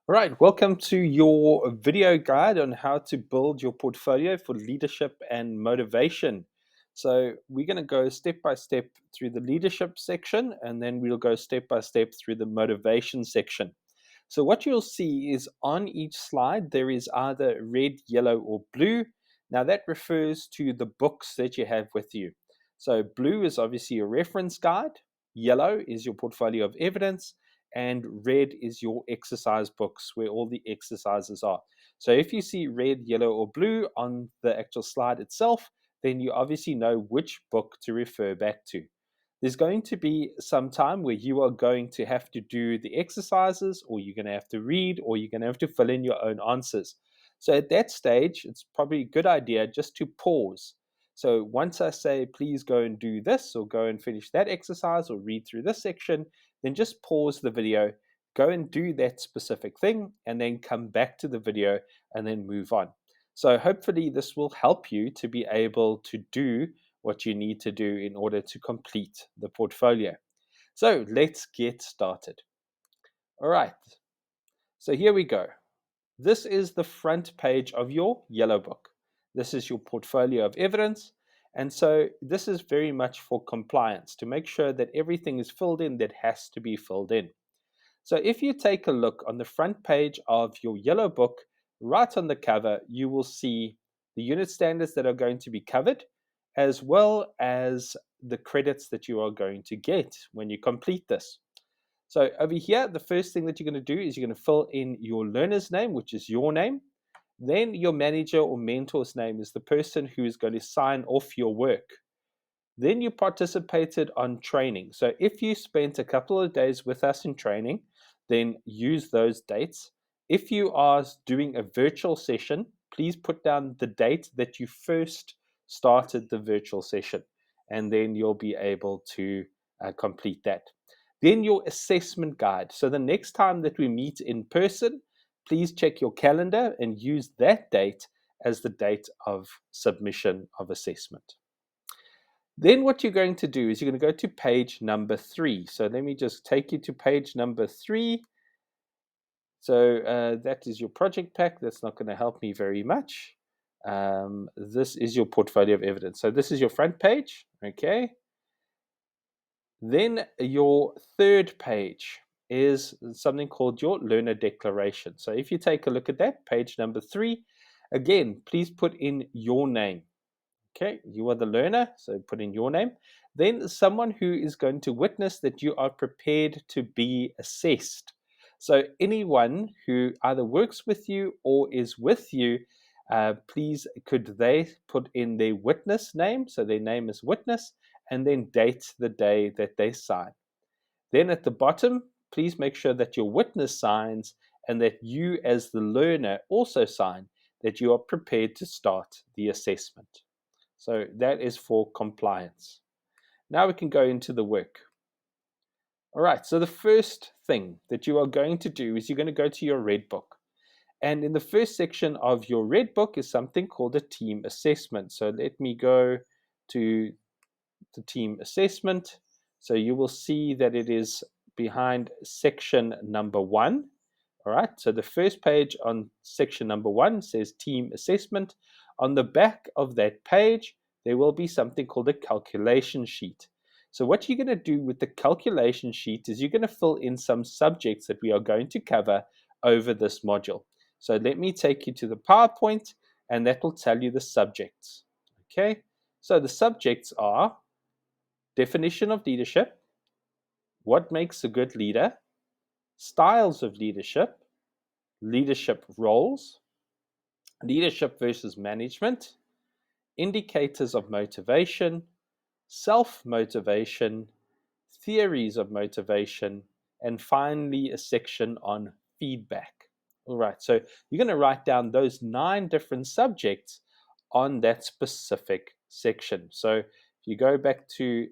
All right, welcome to your video guide on how to build your portfolio for leadership and motivation. So, we're going to go step by step through the leadership section, and then we'll go step by step through the motivation section. So, what you'll see is on each slide, there is either red, yellow, or blue. Now, that refers to the books that you have with you. So, blue is obviously your reference guide, yellow is your portfolio of evidence, and red is your exercise books where all the exercises are. So if you see red, yellow, or blue on the actual slide itself, then you obviously know which book to refer back to. There's going to be some time where you are going to have to do the exercises, or you're going to have to read, or you're going to have to fill in your own answers. So at that stage, it's probably a good idea just to pause. So once I say, please go and do this, or go and finish that exercise, or read through this section, then just pause the video, go and do that specific thing, and then come back to the video and then move on. So hopefully this will help you to be able to do what you need to do in order to complete the portfolio. So let's get started. All right, so here we go. This is the front page of your yellow book. This is your portfolio of evidence. And so this is very much for compliance, to make sure that everything is filled in that has to be filled in. So if you take a look on the front page of your yellow book, right on the cover, you will see the unit standards that are going to be covered, as well as the credits that you are going to get when you complete this. So over here, the first thing that you're going to do is you're going to fill in your learner's name, which is your name. Then your manager or mentor's name is the person who is going to sign off your work. Then you participated on training. So if you spent a couple of days with us in training, then use those dates. If you are doing a virtual session, please put down the date that you first started the virtual session, and then you'll be able to complete that. Then your assessment guide. So the next time that we meet in person, please check your calendar and use that date as the date of submission of assessment. Then what you're going to do is you're going to go to page number 3. So let me just take you to page number 3. So that is your project pack. That's not going to help me very much. This is your portfolio of evidence. So this is your front page, okay? Then your third page is something called your learner declaration. So if you take a look at that, page number 3, again, please put in your name. Okay, you are the learner, so put in your name. Then someone who is going to witness that you are prepared to be assessed. So anyone who either works with you or is with you, please could they put in their witness name, so their name is witness, and then date the day that they sign. Then at the bottom, please make sure that your witness signs and that you as the learner also sign that you are prepared to start the assessment. So that is for compliance. Now we can go into the work. All right, so the first thing that you are going to do is you're going to go to your red book. And in the first section of your red book is something called a team assessment. So let me go to the team assessment. So you will see that it is behind section number 1. All right, so the first page on section number 1 says team assessment. On the back of that page, there will be something called a calculation sheet. So what you're going to do with the calculation sheet is you're going to fill in some subjects that we are going to cover over this module. So let me take you to the PowerPoint, and that will tell you the subjects. Okay, so the subjects are definition of leadership, what makes a good leader, styles of leadership, leadership roles, leadership versus management, indicators of motivation, self-motivation, theories of motivation, and finally a section on feedback. All right, so you're going to write down those 9 different subjects on that specific section. So if you go back to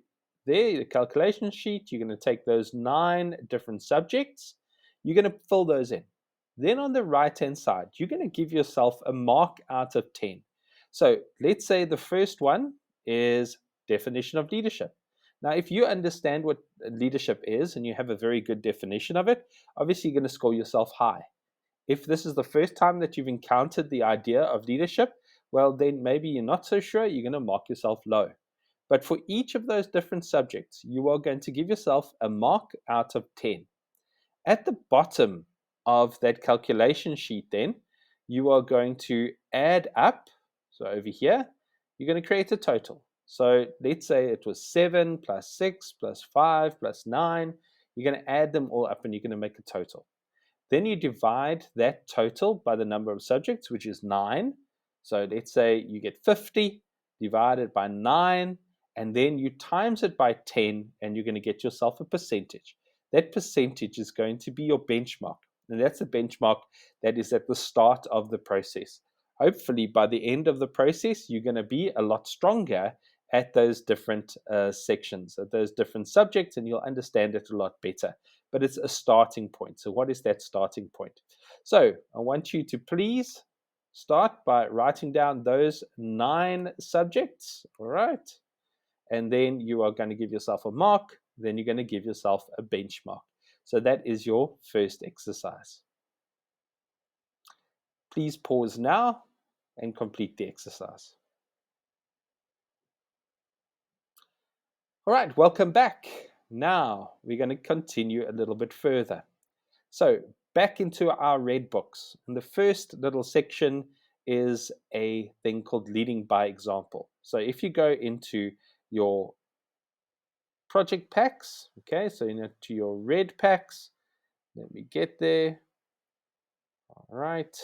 there, the calculation sheet, you're going to take those 9 different subjects, you're going to fill those in. Then on the right-hand side, you're going to give yourself a mark out of 10. So let's say the first one is definition of leadership. Now, if you understand what leadership is and you have a very good definition of it, obviously you're going to score yourself high. If this is the first time that you've encountered the idea of leadership, well, then maybe you're not so sure, you're going to mark yourself low. But for each of those different subjects, you are going to give yourself a mark out of 10. At the bottom of that calculation sheet, then, you are going to add up. So over here, you're going to create a total. So let's say it was 7 plus 6 plus 5 plus 9. You're going to add them all up and you're going to make a total. Then you divide that total by the number of subjects, which is 9. So let's say you get 50 divided by 9, and then you times it by 10, and you're going to get yourself a percentage. That percentage is going to be your benchmark. And that's a benchmark that is at the start of the process. Hopefully, by the end of the process, you're going to be a lot stronger at those different sections, at those different subjects, and you'll understand it a lot better. But it's a starting point. So, what is that starting point? So, I want you to please start by writing down those 9 subjects. All right. And then you are going to give yourself a mark. Then you're going to give yourself a benchmark. So, that is your first exercise. Please pause now and complete the exercise. All right, welcome back. Now we're going to continue a little bit further. So back into our red books. And the first little section is a thing called leading by example. So if you go into your project packs, okay, so into your red packs, let me get there. All right.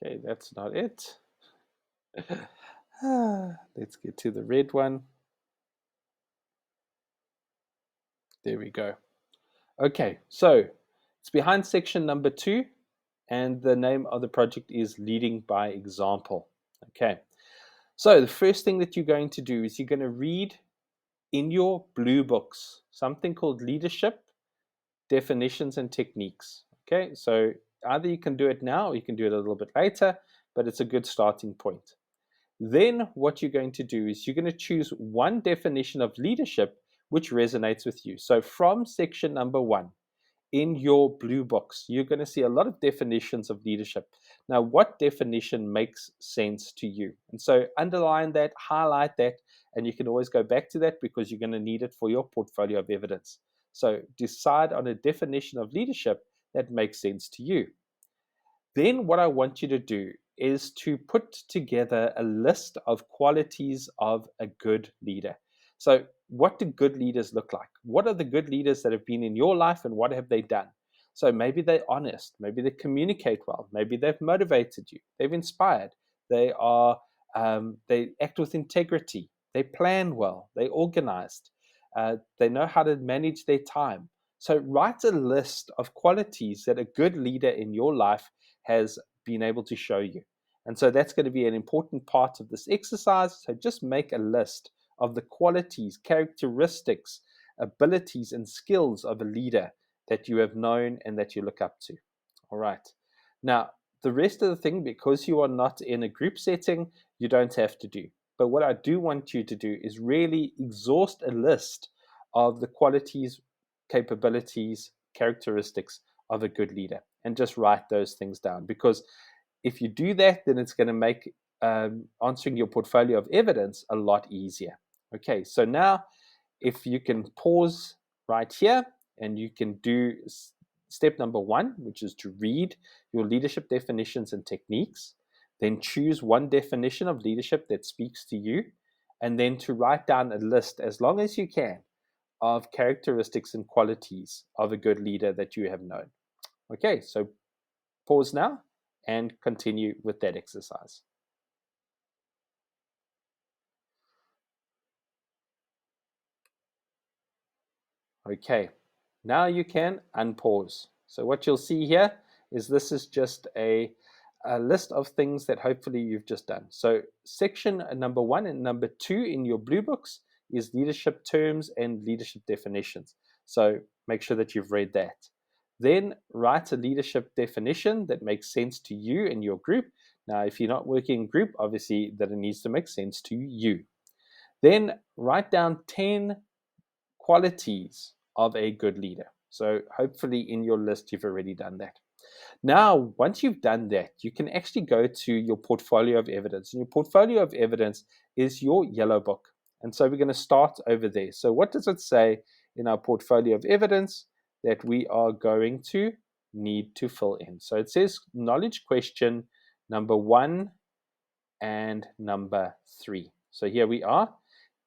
Okay, that's not it. Let's get to the red one. There we go. Okay, so it's behind section number 2, and the name of the project is Leading by Example. Okay, so the first thing that you're going to do is you're going to read in your blue books something called Leadership, Definitions and Techniques. Okay, so either you can do it now or you can do it a little bit later, but it's a good starting point. Then what you're going to do is you're going to choose one definition of leadership which resonates with you. So from section number 1, in your blue box, you're going to see a lot of definitions of leadership. Now, what definition makes sense to you? And so underline that, highlight that, and you can always go back to that because you're going to need it for your portfolio of evidence. So decide on a definition of leadership that makes sense to you. Then what I want you to do is to put together a list of qualities of a good leader. So what do good leaders look like? What are the good leaders that have been in your life and what have they done? So maybe they're honest, maybe they communicate well, maybe they've motivated you, they've inspired, they are they act with integrity, they plan well, they're organized, they know how to manage their time. So write a list of qualities that a good leader in your life has been able to show you. And so that's going to be an important part of this exercise. So just make a list of the qualities, characteristics, abilities, and skills of a leader that you have known and that you look up to. All right. Now, the rest of the thing, because you are not in a group setting, you don't have to do. But what I do want you to do is really exhaust a list of the qualities, capabilities, characteristics of a good leader and just write those things down. Because if you do that, then it's going to make answering your portfolio of evidence a lot easier. Okay, so now if you can pause right here and you can do step number 1, which is to read your leadership definitions and techniques, then choose one definition of leadership that speaks to you, and then to write down a list as long as you can of characteristics and qualities of a good leader that you have known. Okay, so pause now and continue with that exercise. Okay, now you can unpause. So what you'll see here is this is just a list of things that hopefully you've just done. So section number 1 and number 2 in your blue books is leadership terms and leadership definitions. So make sure that you've read that. Then write a leadership definition that makes sense to you and your group. Now, if you're not working in group, obviously that it needs to make sense to you. Then write down 10 qualities of a good leader. So hopefully in your list, you've already done that. Now, once you've done that, you can actually go to your portfolio of evidence. And your portfolio of evidence is your yellow book. And so we're going to start over there. So what does it say in our portfolio of evidence that we are going to need to fill in? So it says knowledge question number 1 and number 3. So here we are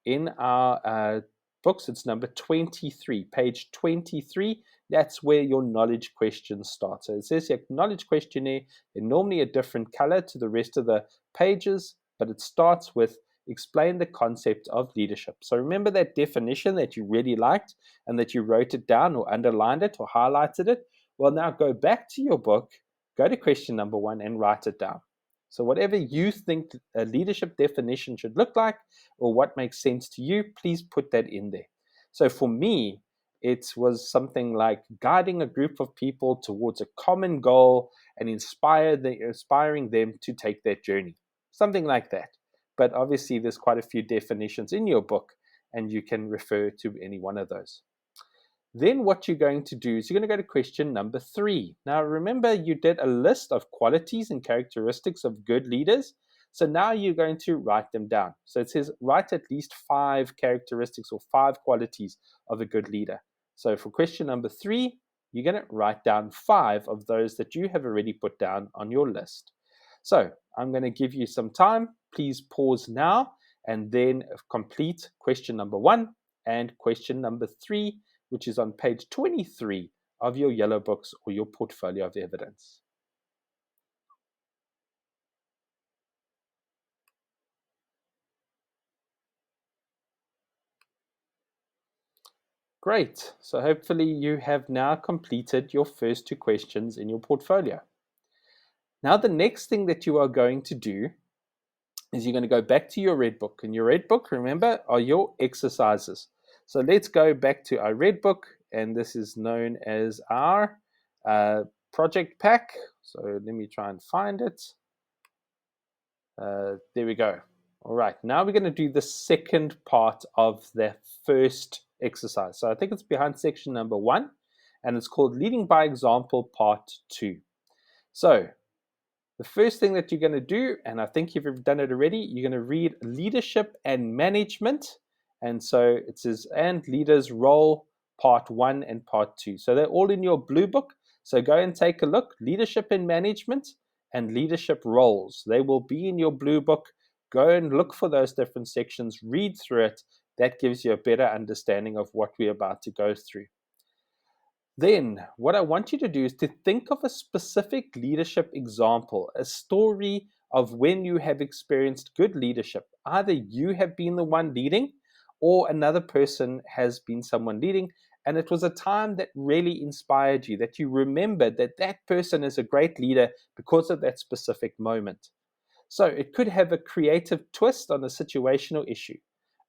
in our books. It's number 23, page 23. That's where your knowledge questions start. So it says here, knowledge questionnaire. They're normally a different color to the rest of the pages, but it starts with explain the concept of leadership. So remember that definition that you really liked and that you wrote it down or underlined it or highlighted it? Well, now go back to your book, go to question number 1 and write it down. So whatever you think a leadership definition should look like or what makes sense to you, please put that in there. So for me, it was something like guiding a group of people towards a common goal and inspiring them to take that journey. Something like that. But obviously, there's quite a few definitions in your book, and you can refer to any one of those. Then what you're going to do is you're going to go to question number 3. Now, remember, you did a list of qualities and characteristics of good leaders. So now you're going to write them down. So it says write at least 5 characteristics or 5 qualities of a good leader. So for question number 3, you're going to write down 5 of those that you have already put down on your list. So I'm going to give you some time. Please pause now and then complete question number 1 and question number 3, which is on page 23 of your yellow books or your portfolio of evidence. Great. So hopefully you have now completed your first 2 questions in your portfolio. Now the next thing that you are going to do is you're going to go back to your red book. And your red book, remember, are your exercises. So let's go back to our red book, and this is known as our project pack. So let me try and find it. There we go. All right, now we're going to do the second part of the first exercise. So I think it's behind section number 1, and it's called Leading by Example Part 2. So the first thing that you're going to do, and I think you've done it already, you're going to read Leadership and Management. And so it says, and Leaders Role Part 1 and Part 2. So they're all in your blue book. So go and take a look. Leadership and Management and Leadership Roles. They will be in your blue book. Go and look for those different sections. Read through it. That gives you a better understanding of what we're about to go through. Then, what I want you to do is to think of a specific leadership example, a story of when you have experienced good leadership. Either you have been the one leading or another person has been someone leading, and it was a time that really inspired you, that you remembered that that person is a great leader because of that specific moment. So it could have a creative twist on a situational issue.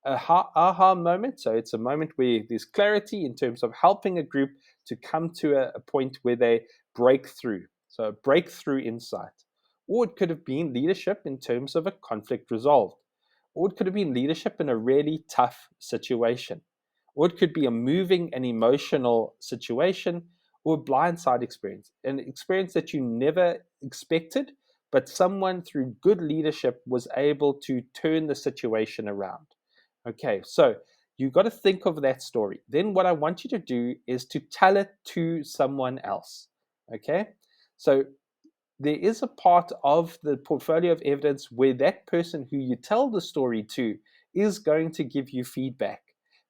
A aha moment, so it's a moment where there's clarity in terms of helping a group to come to a point where they break through. So a breakthrough insight. Or it could have been leadership in terms of a conflict resolved. Or it could have been leadership in a really tough situation. Or it could be a moving and emotional situation or a blindside experience, an experience that you never expected, but someone through good leadership was able to turn the situation around. Okay, so you've got to think of that story. Then what I want you to do is to tell it to someone else. Okay, so there is a part of the portfolio of evidence where that person who you tell the story to is going to give you feedback,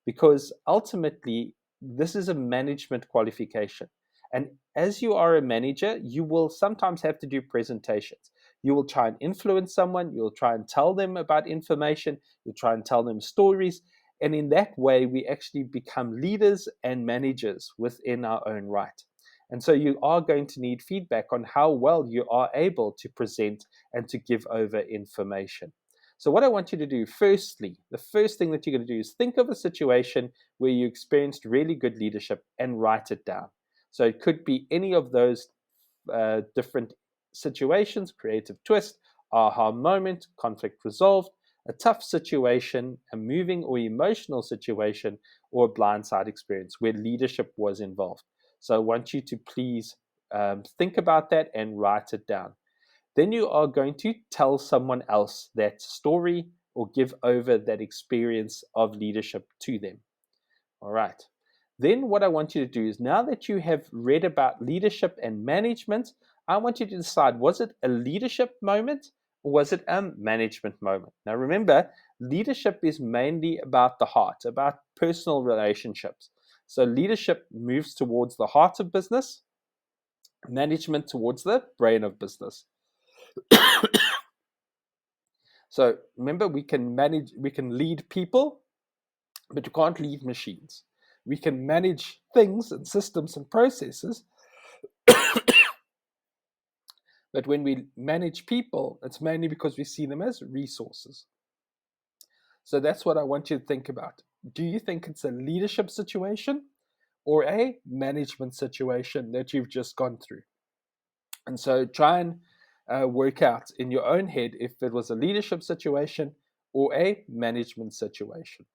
because ultimately this is a management qualification. And as you are a manager, you will sometimes have to do presentations. You will try and influence someone, you'll try and tell them about information, you'll try and tell them stories. And in that way, we actually become leaders and managers within our own right. And so you are going to need feedback on how well you are able to present and to give over information. So what I want you to do, firstly, the first thing that you're going to do is think of a situation where you experienced really good leadership and write it down. So it could be any of those different situations: creative twist, aha moment, conflict resolved, a tough situation, a moving or emotional situation, or a blindside experience where leadership was involved. So I want you to please think about that and write it down. Then you are going to tell someone else that story or give over that experience of leadership to them. All right. Then, what I want you to do is now that you have read about leadership and management, I want you to decide, was it a leadership moment or was it a management moment? Now, remember, leadership is mainly about the heart, about personal relationships. So, leadership moves towards the heart of business, management towards the brain of business. So, remember, we can lead people, but you can't lead machines. We can manage things and systems and processes, but when we manage people, it's mainly because we see them as resources. So that's what I want you to think about. Do you think it's a leadership situation or a management situation that you've just gone through? And so try and work out in your own head if it was a leadership situation or a management situation.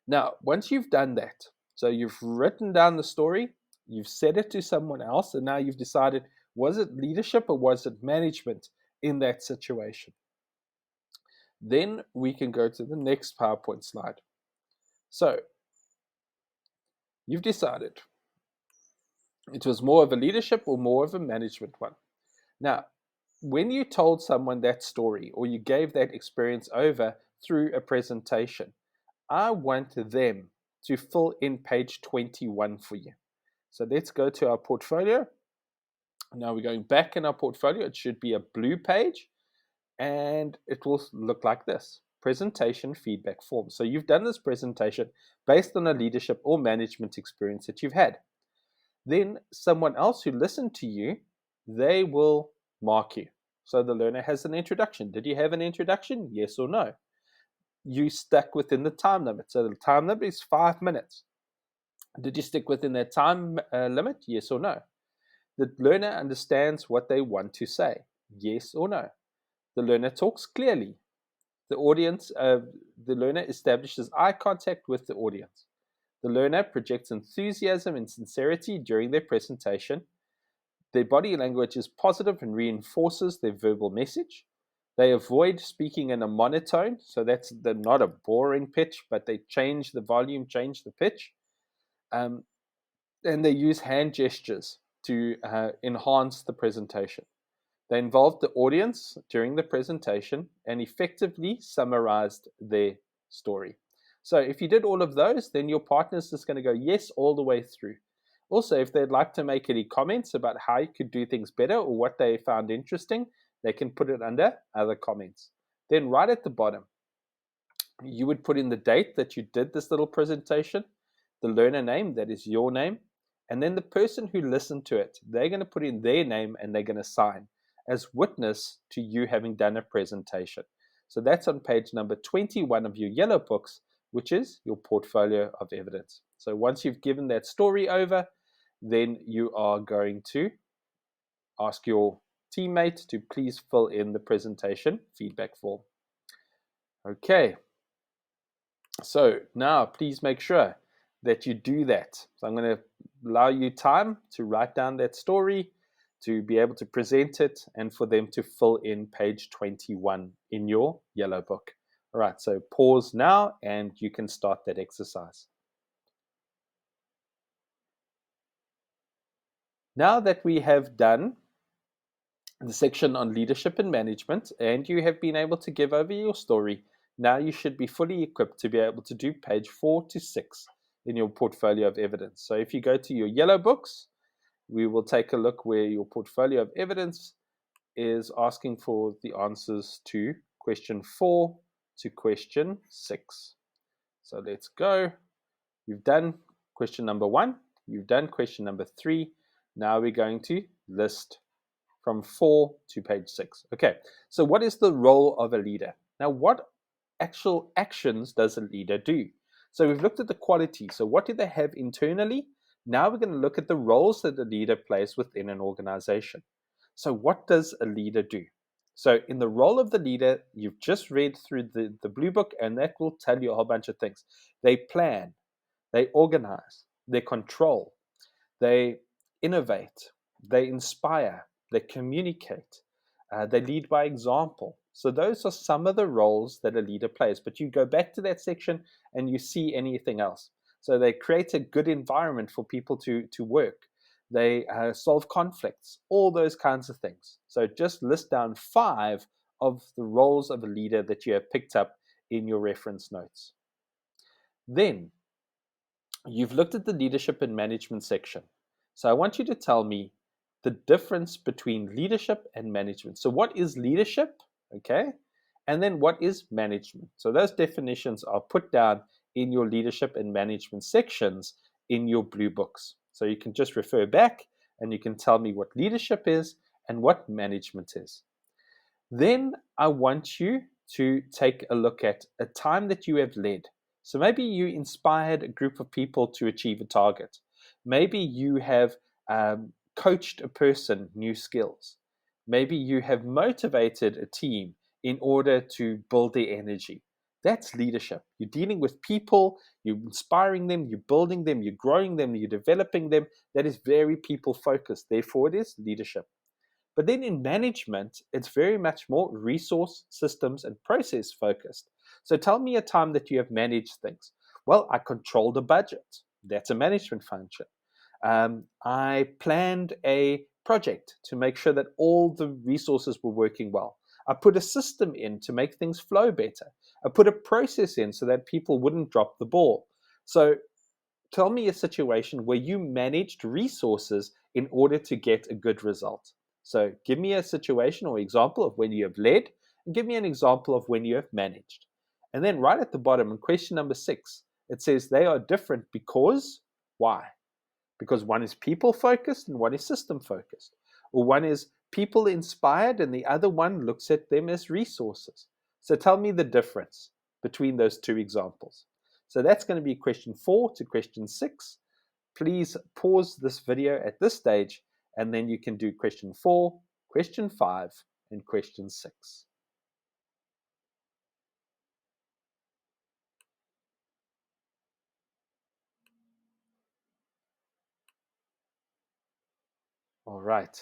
Now, once you've done that, so you've written down the story, you've said it to someone else, and now you've decided, was it leadership or was it management in that situation? Then we can go to the next PowerPoint slide. So you've decided it was more of a leadership or more of a management one. Now, when you told someone that story or you gave that experience over through a presentation, I want them to fill in page 21 for you. So let's go to our portfolio. Now we're going back in our portfolio. It should be a blue page and it will look like this: presentation feedback form. So you've done this presentation based on a leadership or management experience that you've had. Then someone else who listened to you, they will mark you. So the learner has an introduction. Did you have an introduction? Yes or no? You stuck within the time limit. So the time limit is 5 minutes. Did you stick within that time limit? Yes or no? The learner understands what they want to say. Yes or no? The learner talks clearly. The learner establishes eye contact with the audience. The learner projects enthusiasm and sincerity during their presentation. Their body language is positive and reinforces their verbal message. They avoid speaking in a monotone, so they're not a boring pitch, but they change the volume, change the pitch. And they use hand gestures to enhance the presentation. They involved the audience during the presentation and effectively summarized their story. So if you did all of those, then your partner's just going to go yes all the way through. Also, if they'd like to make any comments about how you could do things better or what they found interesting, they can put it under other comments. Then right at the bottom, you would put in the date that you did this little presentation, the learner name, that is your name, and then the person who listened to it, they're going to put in their name and they're going to sign as witness to you having done a presentation. So that's on page number 21 of your yellow books, which is your portfolio of evidence. So once you've given that story over, then you are going to ask your teammate to please fill in the presentation feedback form. Okay, so now please make sure that you do that. So I'm going to allow you time to write down that story, to be able to present it, and for them to fill in page 21 in your yellow book. All right, so pause now and you can start that exercise. Now that we have done the section on leadership and management and you have been able to give over your story, now you should be fully equipped to be able to do page 4 to 6 in your portfolio of evidence. So if you go to your yellow books, we will take a look where your portfolio of evidence is asking for the answers to question 4 to question 6. So let's go. You've done question number 1. You've done question number 3. Now we're going to list from 4 to page 6. Okay, so what is the role of a leader? Now, what actual actions does a leader do? So we've looked at the quality. So what do they have internally? Now we're going to look at the roles that a leader plays within an organization. So what does a leader do? So in the role of the leader, you've just read through the blue book, and that will tell you a whole bunch of things. They plan, they organize, they control, They innovate, they inspire, they communicate, they lead by example. So those are some of the roles that a leader plays. But you go back to that section and you see anything else. So they create a good environment for people to work. They solve conflicts, all those kinds of things. So just list down 5 of the roles of a leader that you have picked up in your reference notes. Then you've looked at the leadership and management section. So I want you to tell me the difference between leadership and management. So what is leadership? Okay. And then what is management? So those definitions are put down in your leadership and management sections in your blue books. So you can just refer back and you can tell me what leadership is and what management is. Then I want you to take a look at a time that you have led. So maybe you inspired a group of people to achieve a target. Maybe you have coached a person new skills. Maybe you have motivated a team in order to build their energy. That's leadership. You're dealing with people, you're inspiring them, you're building them, you're growing them, you're developing them. That is very people focused. Therefore, it is leadership. But then in management, it's very much more resource, systems, and process focused. So tell me a time that you have managed things. Well, I controlled a budget. That's a management function. I planned a project to make sure that all the resources were working well. I put a system in to make things flow better. I put a process in so that people wouldn't drop the ball. So tell me a situation where you managed resources in order to get a good result. So give me a situation or example of when you have led, and give me an example of when you have managed. And then right at the bottom in question number 6, it says they are different because why? Because one is people focused and one is system focused. Or one is people inspired and the other one looks at them as resources. So tell me the difference between those two examples. So that's going to be question 4 to question 6. Please pause this video at this stage and then you can do question 4, question 5, and question 6. All right.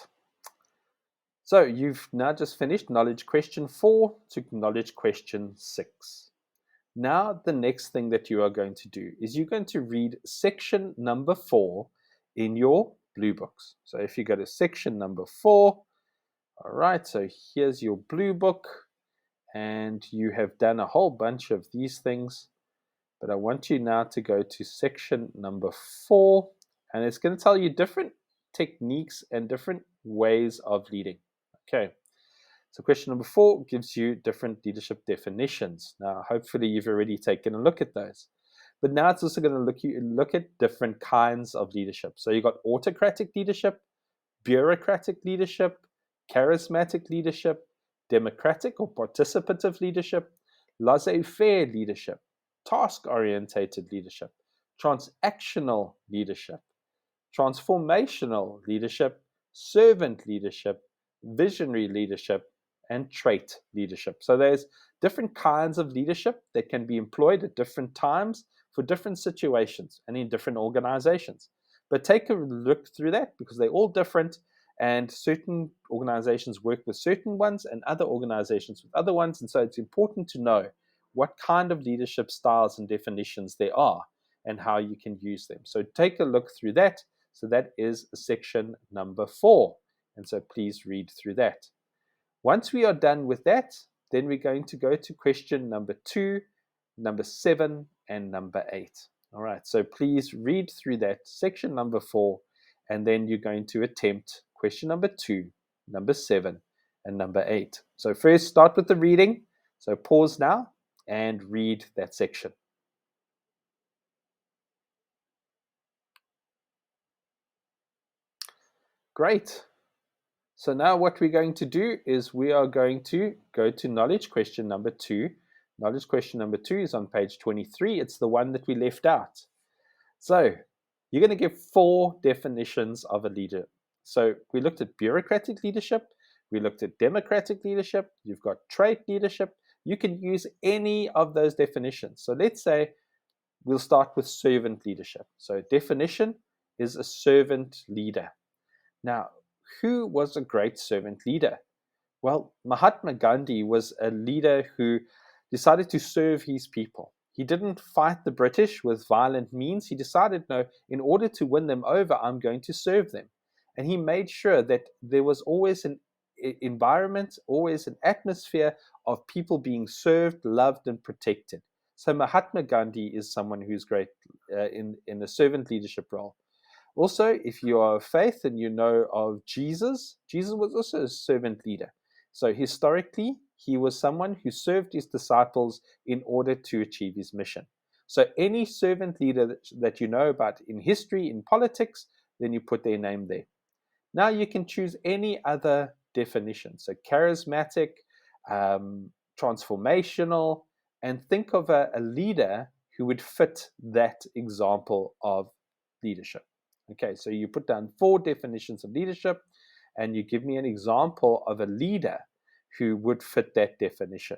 So you've now just finished knowledge question 4 to knowledge question 6. Now, the next thing that you are going to do is you're going to read section number 4 in your blue books. So if you go to section number 4, all right, so here's your blue book, and you have done a whole bunch of these things, but I want you now to go to section number 4, and it's going to tell you different techniques and different ways of leading. Okay. So question number 4 gives you different leadership definitions. Now, hopefully you've already taken a look at those. But now it's also going to look at different kinds of leadership. So you've got autocratic leadership, bureaucratic leadership, charismatic leadership, democratic or participative leadership, laissez-faire leadership, task-orientated leadership, transactional leadership, transformational leadership, servant leadership, visionary leadership, and trait leadership. So there's different kinds of leadership that can be employed at different times for different situations and in different organizations. But take a look through that because they're all different, and certain organizations work with certain ones and other organizations with other ones. And so it's important to know what kind of leadership styles and definitions there are and how you can use them. So take a look through that. So that is section number 4. And so please read through that. Once we are done with that, then we're going to go to question number 2, number 7, and number 8. All right, so please read through that section number 4, and then you're going to attempt question number 2, number 7, and number 8. So first start with the reading. So pause now and read that section. Great. So now what we're going to do is we are going to go to knowledge question number 2. Knowledge question number 2 is on page 23. It's the one that we left out. So you're going to give 4 definitions of a leader. So we looked at bureaucratic leadership. We looked at democratic leadership. You've got trait leadership. You can use any of those definitions. So let's say we'll start with servant leadership. So definition is a servant leader. Now, who was a great servant leader? Well, Mahatma Gandhi was a leader who decided to serve his people. He didn't fight the British with violent means. He decided, no, in order to win them over, I'm going to serve them. And he made sure that there was always an environment, always an atmosphere of people being served, loved, and protected. So Mahatma Gandhi is someone who's great in a servant leadership role. Also, if you are of faith and you know of Jesus, Jesus was also a servant leader. So historically, he was someone who served his disciples in order to achieve his mission. So any servant leader that you know about in history, in politics, then you put their name there. Now you can choose any other definition. So charismatic, transformational, and think of a leader who would fit that example of leadership. Okay, so you put down 4 definitions of leadership and you give me an example of a leader who would fit that definition.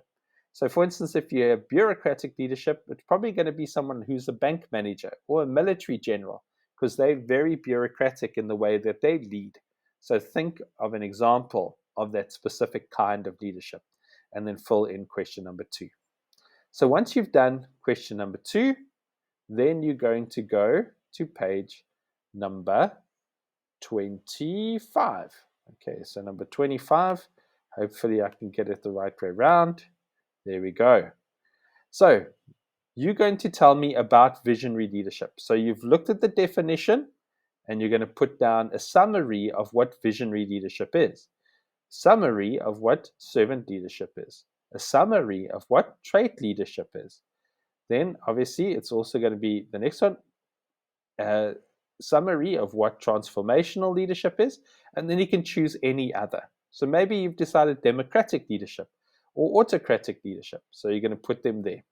So, for instance, if you have bureaucratic leadership, it's probably going to be someone who's a bank manager or a military general because they're very bureaucratic in the way that they lead. So, think of an example of that specific kind of leadership and then fill in question number 2. So, once you've done question number 2, then you're going to go to page number 25. Okay, so number 25. Hopefully I can get it the right way around. There we go. So you're going to tell me about visionary leadership. So you've looked at the definition and you're going to put down a summary of what visionary leadership is, summary of what servant leadership is, a summary of what trait leadership is. Then obviously it's also going to be the next one, summary of what transformational leadership is, and then you can choose any other. So maybe you've decided democratic leadership or autocratic leadership. So you're going to put them there.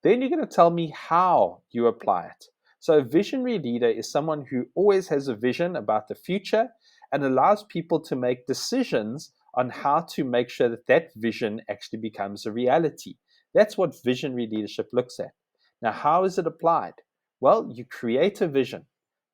Then you're going to tell me how you apply it. So a visionary leader is someone who always has a vision about the future and allows people to make decisions on how to make sure that that vision actually becomes a reality. That's what visionary leadership looks at. Now, how is it applied? Well, you create a vision.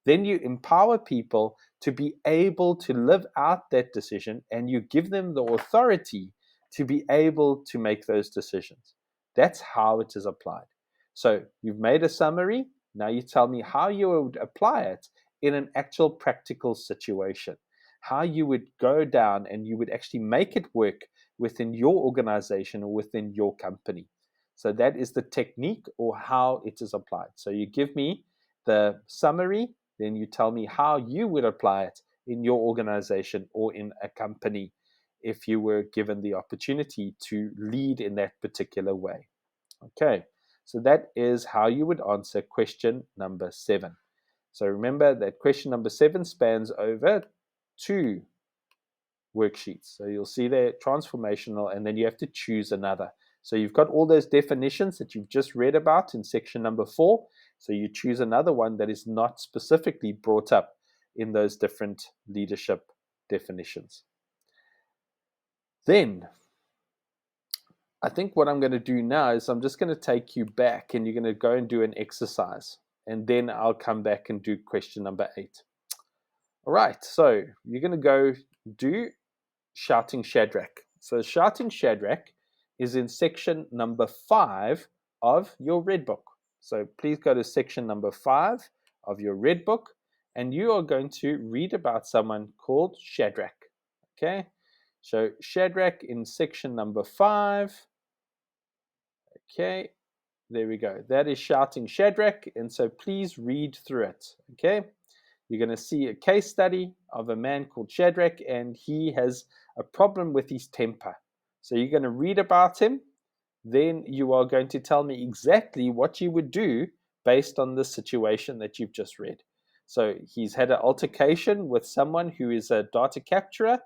Then you empower people to be able to live out that decision and you give them the authority to be able to make those decisions. That's how it is applied. So you've made a summary. Now you tell me how you would apply it in an actual practical situation, how you would go down and you would actually make it work within your organization or within your company. So that is the technique or how it is applied. So you give me the summary, then you tell me how you would apply it in your organization or in a company if you were given the opportunity to lead in that particular way. Okay, so that is how you would answer question number 7. So remember that question number 7 spans over 2 worksheets. So you'll see there transformational, and then you have to choose another. So you've got all those definitions that you've just read about in section number 4. So you choose another one that is not specifically brought up in those different leadership definitions. Then I think what I'm going to do now is I'm just going to take you back and you're going to go and do an exercise. And then I'll come back and do question number 8. All right, so you're going to go do Shouting Shadrach. So Shouting Shadrach is in section number 5 of your red book. So please go to section number 5 of your red book and you are going to read about someone called Shadrach. Okay, so Shadrach in section number 5. Okay, there we go. That is Shouting Shadrach, and so please read through it. Okay, you're going to see a case study of a man called Shadrach, and he has a problem with his temper. So you're going to read about him, then you are going to tell me exactly what you would do based on the situation that you've just read. So he's had an altercation with someone who is a data capturer.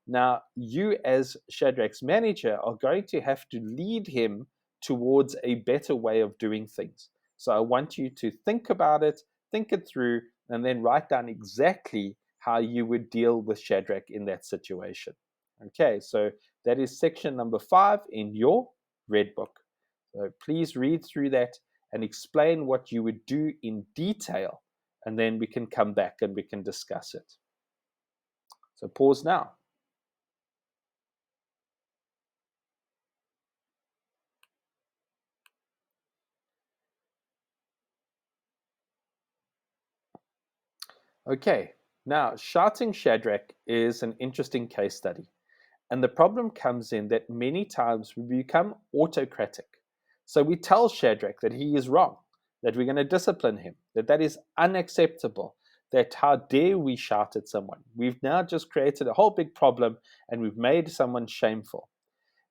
Now, you as Shadrach's manager are going to have to lead him towards a better way of doing things. So I want you to think about it, think it through, and then write down exactly how you would deal with Shadrach in that situation. Okay, so that is section number 5 in your red book. So please read through that and explain what you would do in detail and then we can come back and we can discuss it. So pause now. Okay, now shouting Shadrach is an interesting case study. And the problem comes in that many times we become autocratic. So we tell Shadrach that he is wrong, that we're going to discipline him, that that is unacceptable, that how dare we shout at someone. We've now just created a whole big problem and we've made someone shameful.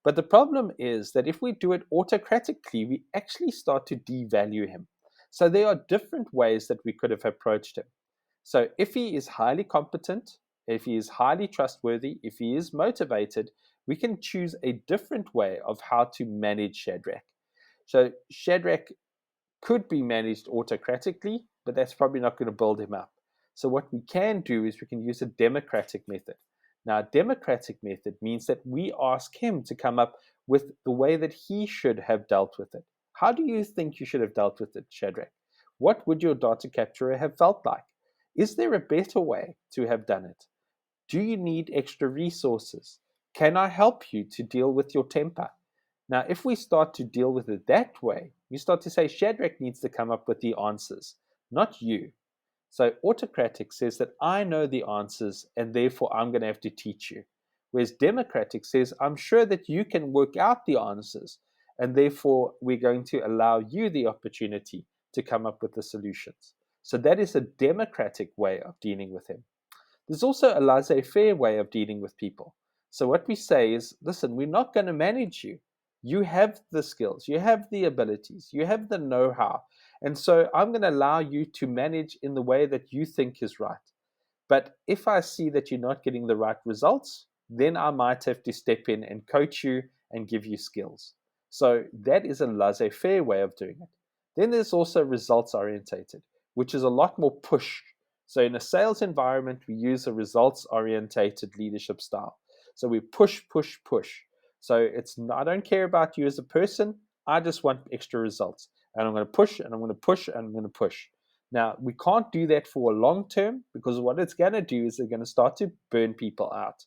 But the problem is that if we do it autocratically, we actually start to devalue him. So there are different ways that we could have approached him. So if he is highly competent, if he is highly trustworthy, if he is motivated, we can choose a different way of how to manage Shadrach. So Shadrach could be managed autocratically, but that's probably not going to build him up. So what we can do is we can use a democratic method. Now, a democratic method means that we ask him to come up with the way that he should have dealt with it. How do you think you should have dealt with it, Shadrach? What would your data capturer have felt like? Is there a better way to have done it? Do you need extra resources? Can I help you to deal with your temper? Now, if we start to deal with it that way, we start to say Shadrach needs to come up with the answers, not you. So autocratic says that I know the answers and therefore I'm going to have to teach you. Whereas democratic says I'm sure that you can work out the answers and therefore we're going to allow you the opportunity to come up with the solutions. So that is a democratic way of dealing with him. There's also a laissez-faire way of dealing with people. So what we say is, listen, we're not going to manage you. You have the skills, you have the abilities, you have the know-how. And so I'm going to allow you to manage in the way that you think is right. But if I see that you're not getting the right results, then I might have to step in and coach you and give you skills. So that is a laissez-faire way of doing it. Then there's also results orientated, which is a lot more push. So in a sales environment, we use a results orientated leadership style. So we push, push, push. So it's I don't care about you as a person. I just want extra results. And I'm going to push and I'm going to push and I'm going to push. Now, we can't do that for a long term because what it's going to do is they're going to start to burn people out.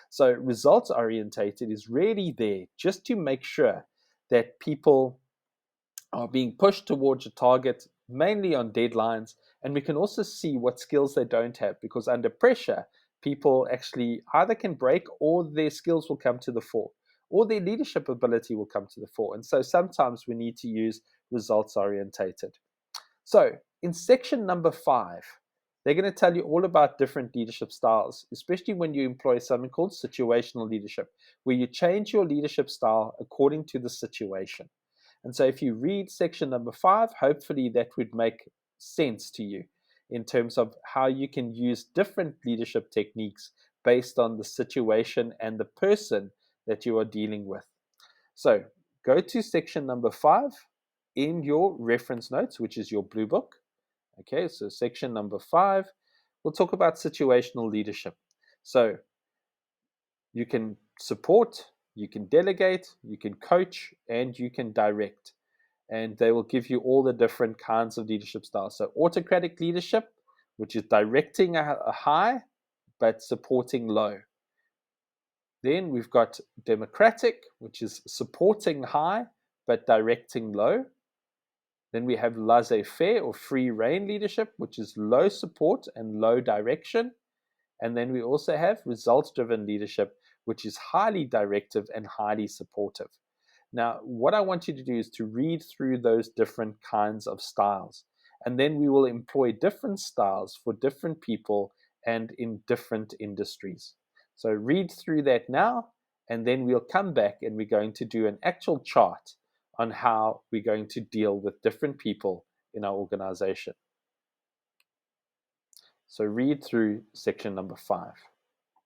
So, results orientated is really there just to make sure that people are being pushed towards a target, mainly on deadlines. And we can also see what skills they don't have because under pressure, people actually either can break or their skills will come to the fore or their leadership ability will come to the fore. And so sometimes we need to use results orientated. So, in section number 5, they're going to tell you all about different leadership styles, especially when you employ something called situational leadership, where you change your leadership style according to the situation. And so, if you read section number 5, hopefully that would make sense to you in terms of how you can use different leadership techniques based on the situation and the person that you are dealing with. So, go to section number 5 in your reference notes, which is your blue book. Okay, so section number 5, we'll talk about situational leadership. So you can support, you can delegate, you can coach, and you can direct. And they will give you all the different kinds of leadership styles. So autocratic leadership, which is directing a high, but supporting low. Then we've got democratic, which is supporting high, but directing low. Then we have laissez-faire or free rein leadership, which is low support and low direction. And then we also have results-driven leadership, which is highly directive and highly supportive. Now, what I want you to do is to read through those different kinds of styles. And then we will employ different styles for different people and in different industries. So read through that now, and then we'll come back and we're going to do an actual chart on how we're going to deal with different people in our organization. So read through section number 5.